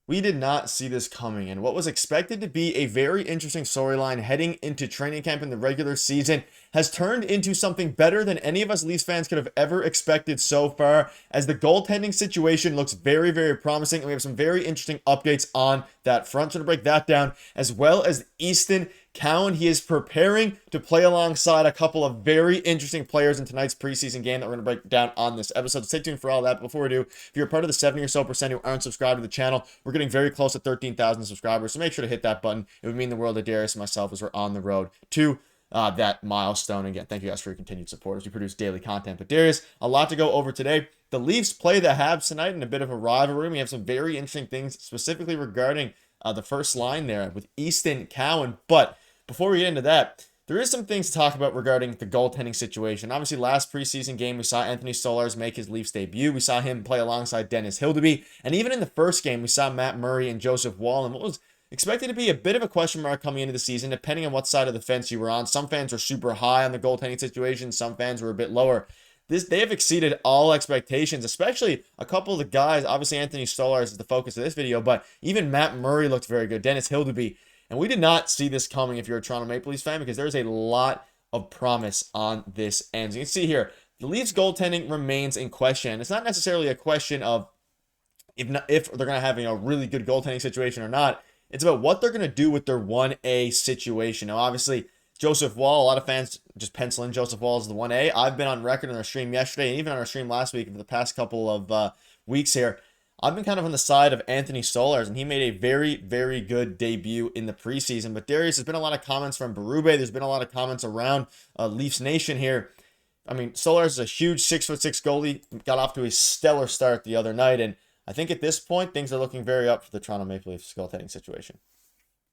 We did not see this coming, and what was expected to be a very interesting storyline heading into training camp in the regular season has turned into something better than any of us Leafs fans could have ever expected so far, as the goaltending situation looks very, very promising, and we have some very interesting updates on that front. So to break that down, as well as Easton Cowan, he is preparing to play alongside a couple of very interesting players in tonight's preseason game that we're going to break down on this episode. Stay tuned for all that. But before we do, if you're a part of the 70 or so percent who aren't subscribed to the channel, we're getting very close to 13,000 subscribers. So make sure to hit that button. It would mean the world to Darius and myself as we're on the road to that milestone. Again, thank you guys for your continued support as we produce daily content. But Darius, a lot to go over today. The Leafs play the Habs tonight in a bit of a rivalry. We have some very interesting things specifically regarding the first line there with Easton Cowan. But before we get into that, there is some things to talk about regarding the goaltending situation. Obviously, last preseason game, we saw Anthony Stolarz make his Leafs debut. We saw him play alongside Dennis Hildeby. And even in the first game, we saw Matt Murray and Joseph Woll. And what was expected to be a bit of a question mark coming into the season, depending on what side of the fence you were on. Some fans were super high on the goaltending situation. Some fans were a bit lower. They have exceeded all expectations, especially a couple of the guys. Obviously, Anthony Stolarz is the focus of this video, but even Matt Murray looked very good. Dennis Hildeby. And we did not see this coming if you're a Toronto Maple Leafs fan, because there's a lot of promise on this end. As you can see here, the Leafs goaltending remains in question. It's not necessarily a question of if they're going to have a really good goaltending situation or not. It's about what they're going to do with their 1A situation. Now, obviously, Joseph Woll, a lot of fans just pencil in Joseph Woll as the 1A. I've been on record on our stream yesterday and even on our stream last week for the past couple of weeks here. I've been kind of on the side of Anthony Stolarz, and he made a very, very good debut in the preseason. But Darius, there's been a lot of comments from Berube. There's been a lot of comments around Leafs Nation here. I mean, Stolarz is a huge 6'6" goalie. Got off to a stellar start the other night, and I think at this point, things are looking very up for the Toronto Maple Leafs goaltending situation.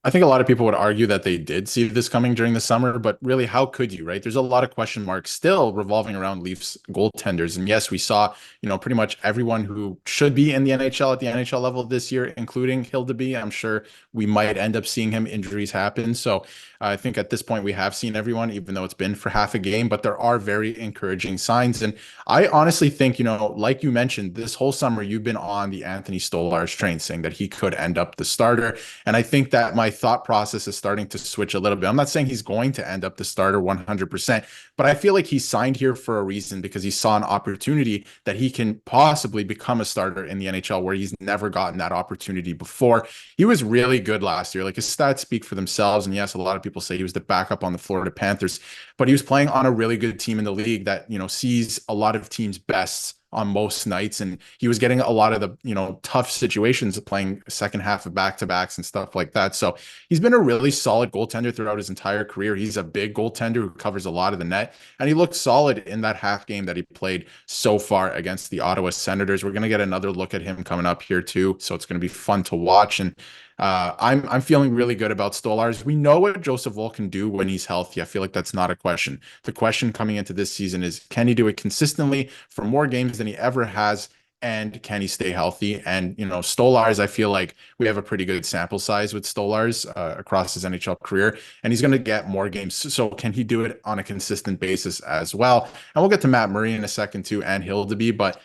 I think a lot of people would argue that they did see this coming during the summer, but really, how could you, right? There's a lot of question marks still revolving around Leafs goaltenders. And yes, we saw, pretty much everyone who should be in the NHL at the NHL level this year, including Hildeby. I'm sure we might end up seeing him. Injuries happen. So I think at this point we have seen everyone, even though it's been for half a game, but there are very encouraging signs. And I honestly think, like you mentioned, this whole summer you've been on the Anthony Stolarz train, saying that he could end up the starter. And I think that my thought process is starting to switch a little bit. I'm not saying he's going to end up the starter 100%, but I feel like he signed here for a reason, because he saw an opportunity that he can possibly become a starter in the NHL where he's never gotten that opportunity before. He was really good last year. Like, his stats speak for themselves. And yes, a lot of people say he was the backup on the Florida Panthers, but he was playing on a really good team in the league that, sees a lot of teams' best on most nights. And he was getting a lot of the, tough situations of playing second half of back-to-backs and stuff like that. So he's been a really solid goaltender throughout his entire career. He's a big goaltender who covers a lot of the net, and he looked solid in that half game that he played so far against the Ottawa Senators. We're going to get another look at him coming up here too. So it's going to be fun to watch. And I'm feeling really good about Stolarz. We know what Joseph Woll can do when he's healthy. I feel like that's not a question. The question coming into this season is, can he do it consistently for more games than he ever has? And can he stay healthy? And, Stolarz, I feel like we have a pretty good sample size with Stolarz across his NHL career, and he's going to get more games. So can he do it on a consistent basis as well? And we'll get to Matt Murray in a second too, and Hildeby. But,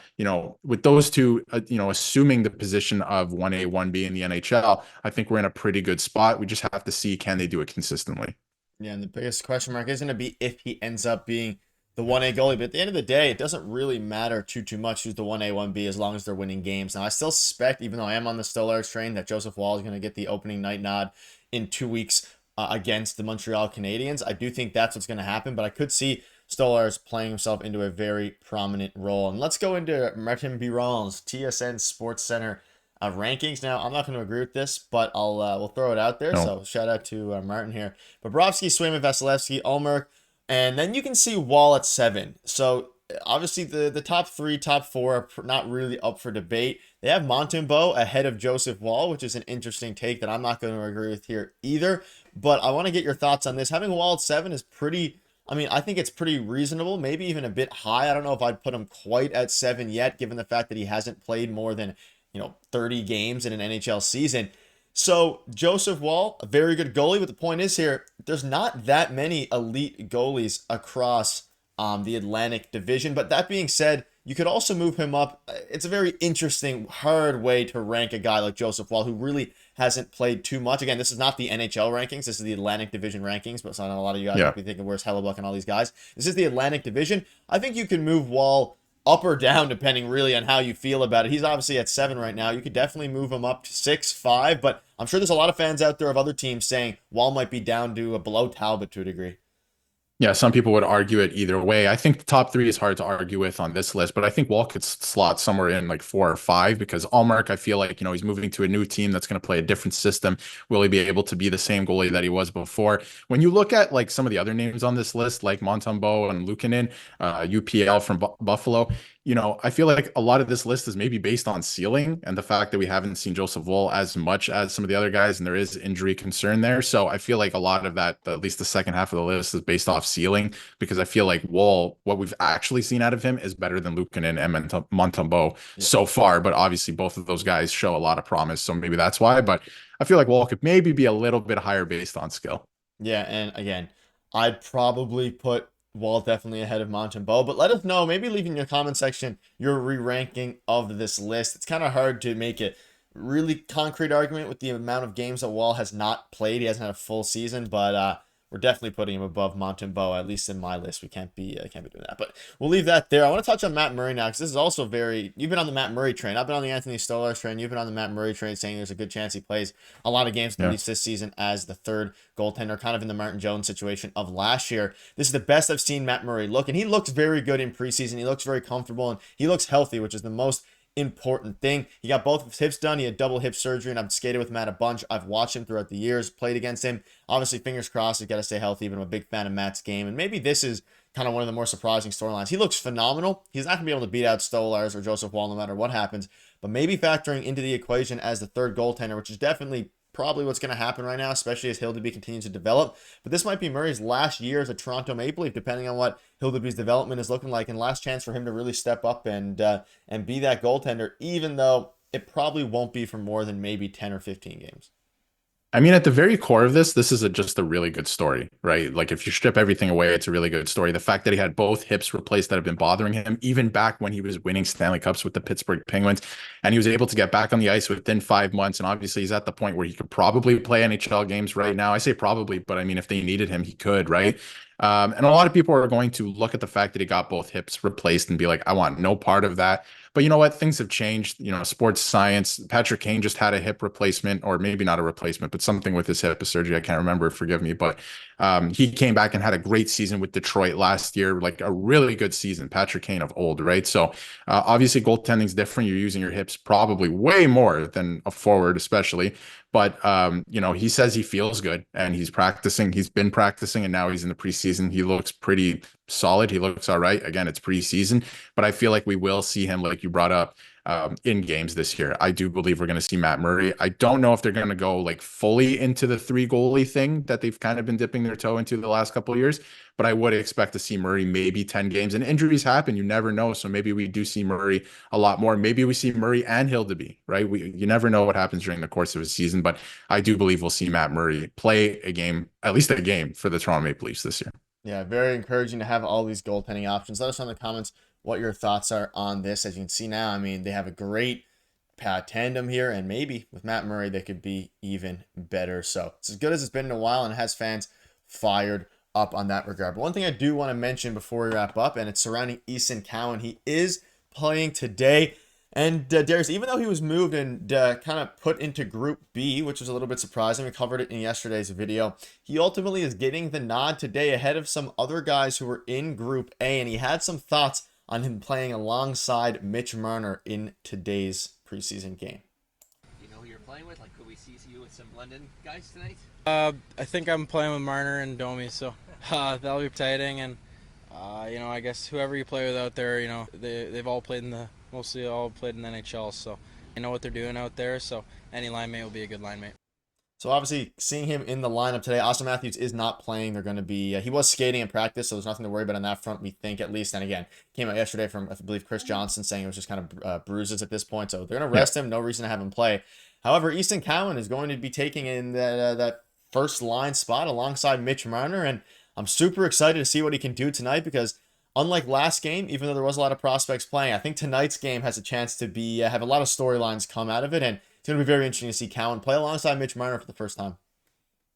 with those two, assuming the position of 1A, 1B in the NHL, I think we're in a pretty good spot. We just have to see, can they do it consistently? Yeah, and the biggest question mark is going to be if he ends up being the 1A goalie. But at the end of the day, it doesn't really matter too much who's the 1A, 1B as long as they're winning games. Now, I still suspect, even though I am on the Stolarz train, that Joseph Woll is going to get the opening night nod in 2 weeks against the Montreal Canadiens. I do think that's what's going to happen, but I could see Stolarz playing himself into a very prominent role. And let's go into Martin Biron's TSN Sports Center rankings. Now, I'm not going to agree with this, but we'll throw it out there. No. So shout out to Martin here. Bobrovsky, Swayman, Vasilevsky, Ulmer, and then you can see Woll at 7. So obviously the top 3, top 4 are not really up for debate. They have Montembeault ahead of Joseph Woll, which is an interesting take that I'm not going to agree with here either. But I want to get your thoughts on this. Having Woll at 7 is I think it's pretty reasonable, maybe even a bit high. I don't know if I'd put him quite at 7 yet, given the fact that he hasn't played more than 30 games in an NHL season. So Joseph Woll, a very good goalie, but the point is here, there's not that many elite goalies across the Atlantic Division. But that being said, You could also move him up. It's a very interesting, hard way to rank a guy like Joseph Wall, who really hasn't played too much. Again, this is not the NHL rankings. This is the Atlantic Division rankings, but so I know a lot of you guys Yeah. might be thinking, where's Hellebuck and all these guys? This is the Atlantic Division. I think you can move Wall up or down depending really on how you feel about it. He's obviously at 7 right now. You could definitely move him up to 6, 5, but I'm sure there's a lot of fans out there of other teams saying Wall might be down to below Talbot to a degree. Yeah, some people would argue it either way. I think the top three is hard to argue with on this list, but I think Wall could slot somewhere in like 4 or 5 because Allmark, I feel like, he's moving to a new team that's going to play a different system. Will he be able to be the same goalie that he was before? When you look at like some of the other names on this list, like Montembeault and Luukkonen, UPL from Buffalo, I feel like a lot of this list is maybe based on ceiling and the fact that we haven't seen Joseph Woll as much as some of the other guys, and there is injury concern there. So I feel like a lot of that, at least the second half of the list, is based off ceiling because I feel like Woll, what we've actually seen out of him is better than Luukkonen and Montembeault Yeah. so far. But obviously, both of those guys show a lot of promise, so maybe that's why. But I feel like Woll could maybe be a little bit higher based on skill. Yeah, and again, I'd probably put Wall definitely ahead of Montembeault, but let us know. Maybe leave in your comment section your re-ranking of this list. It's kind of hard to make a really concrete argument with the amount of games that Wall has not played. He hasn't had a full season, but we're definitely putting him above Montembeault, at least in my list. We can't be doing that, but we'll leave that there. I want to touch on Matt Murray now because this is also very. You've been on the Matt Murray train. I've been on the Anthony Stolarz train. You've been on the Matt Murray train, saying there's a good chance he plays a lot of games at Yeah. least this season as the third goaltender, kind of in the Martin Jones situation of last year. This is the best I've seen Matt Murray look, and he looks very good in preseason. He looks very comfortable, and he looks healthy, which is the most important thing. He got both of his hips done. He had double hip surgery, and I've skated with Matt a bunch. I've watched him throughout the years, played against him. Obviously, fingers crossed, he's got to stay healthy, but I'm a big fan of Matt's game. And maybe this is kind of one of the more surprising storylines. He looks phenomenal. He's not going to be able to beat out Stolarz or Joseph Wall no matter what happens, but maybe factoring into the equation as the third goaltender, which is definitely probably what's going to happen right now, especially as Hildeby continues to develop. But this might be Murray's last year as a Toronto Maple Leaf, depending on what Hildeby's development is looking like, and last chance for him to really step up and be that goaltender, even though it probably won't be for more than maybe 10 or 15 games. I mean, at the very core of this is just a really good story, right? Like if you strip everything away, it's a really good story. The fact that he had both hips replaced that have been bothering him, even back when he was winning Stanley Cups with the Pittsburgh Penguins, and he was able to get back on the ice within 5 months. And obviously he's at the point where he could probably play NHL games right now. I say probably, but I mean, if they needed him, he could, right? And a lot of people are going to look at the fact that he got both hips replaced and be like, I want no part of that. But you know what? Things have changed. Sports science. Patrick Kane just had a hip replacement, or maybe not a replacement, but something with his hip, a surgery. I can't remember. Forgive me. But he came back and had a great season with Detroit last year, like a really good season. Patrick Kane of old, right? So obviously goaltending is different. You're using your hips probably way more than a forward, especially. But he says he feels good and he's practicing. He's been practicing, and now he's in the preseason. He looks pretty solid. He looks all right. Again, it's preseason, but I feel like we will see him, like you brought up, in games this year. I do believe we're going to see Matt Murray. I don't know if they're going to go like fully into the 3 goalie thing that they've kind of been dipping their toe into the last couple of years, but I would expect to see Murray maybe 10 games, and injuries happen. You never know. So maybe we do see Murray a lot more. Maybe we see Murray and Hildeby, right? You never know what happens during the course of a season, but I do believe we'll see Matt Murray play a game, at least a game, for the Toronto Maple Leafs this year. Yeah, very encouraging to have all these goaltending options. Let us know in the comments what your thoughts are on this. As you can see now, I mean, they have a great tandem here, and maybe with Matt Murray, they could be even better. So it's as good as it's been in a while, and it has fans fired up on that regard. But one thing I do want to mention before we wrap up, and it's surrounding Easton Cowan. He is playing today. And Darius, even though he was moved and kind of put into Group B, which was a little bit surprising, we covered it in yesterday's video, he ultimately is getting the nod today ahead of some other guys who were in Group A, and he had some thoughts on him playing alongside Mitch Marner in today's preseason game. You know who you're playing with? Like, could we see you with some London guys tonight? I think I'm playing with Marner and Domi, so that'll be exciting. And I guess whoever you play with out there, they've all played mostly all played in the NHL, so they know what they're doing out there. So any line mate will be a good line mate. So obviously, seeing him in the lineup today, Austin Matthews is not playing. They're going to be, he was skating in practice, so there's nothing to worry about on that front, we think, at least. And again, came out yesterday from, I believe, Chris Johnson saying it was just kind of bruises at this point. So they're going to rest him. No reason to have him play. However, Easton Cowan is going to be taking in that first line spot alongside Mitch Marner. And I'm super excited to see what he can do tonight because unlike last game, even though there was a lot of prospects playing, I think tonight's game has a chance to be have a lot of storylines come out of it, and it's going to be very interesting to see Cowan play alongside Mitch Marner for the first time.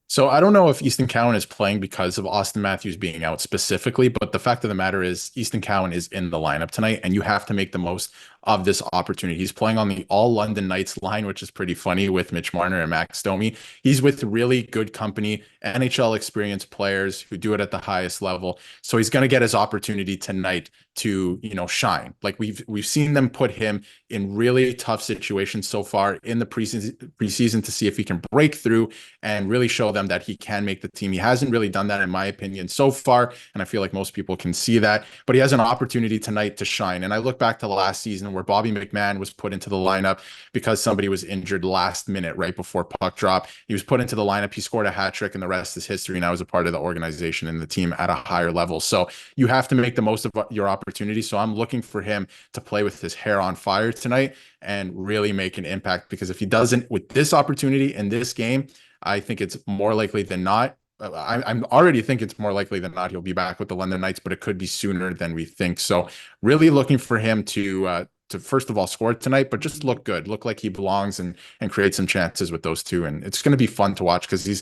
So I don't know if Easton Cowan is playing because of Austin Matthews being out specifically, but the fact of the matter is Easton Cowan is in the lineup tonight, and you have to make the most of this opportunity. He's playing on the All London Knights line, which is pretty funny with Mitch Marner and Max Domi. He's with really good company, NHL experienced players who do it at the highest level. So he's going to get his opportunity tonight to, shine. Like we've seen them put him in really tough situations so far in the preseason to see if he can break through and really show them that he can make the team. He hasn't really done that in my opinion so far, and I feel like most people can see that, but he has an opportunity tonight to shine. And I look back to last season where Bobby McMahon was put into the lineup because somebody was injured last minute right before puck drop. He was put into the lineup, he scored a hat trick, and the rest is history. And I was a part of the organization and the team at a higher level. So you have to make the most of your opportunity. So I'm looking for him to play with his hair on fire tonight and really make an impact, because if he doesn't with this opportunity in this game, I think it's more likely than not. I'm already think it's more likely than not he'll be back with the London Knights, but it could be sooner than we think. So really looking for him to first of all score tonight, but just look good, look like he belongs, and create some chances with those two. And it's going to be fun to watch because he's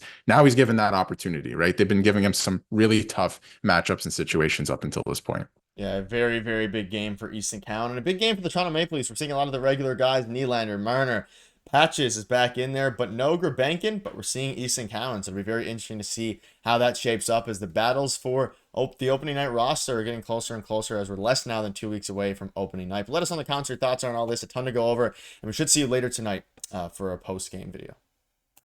given that opportunity, right? They've been giving him some really tough matchups and situations up until this point. Yeah, a very, very big game for Easton Cowan, and a big game for the Toronto Maple Leafs. We're seeing a lot of the regular guys, Nylander, Marner, Patches is back in there, but no Grabenkin, but we're seeing Easton Cowan, so it'll be very interesting to see how that shapes up as the battles for the opening night roster are getting closer and closer as we're less now than 2 weeks away from opening night. But let us know in the comments your thoughts on all this, a ton to go over, and we should see you later tonight for a post-game video.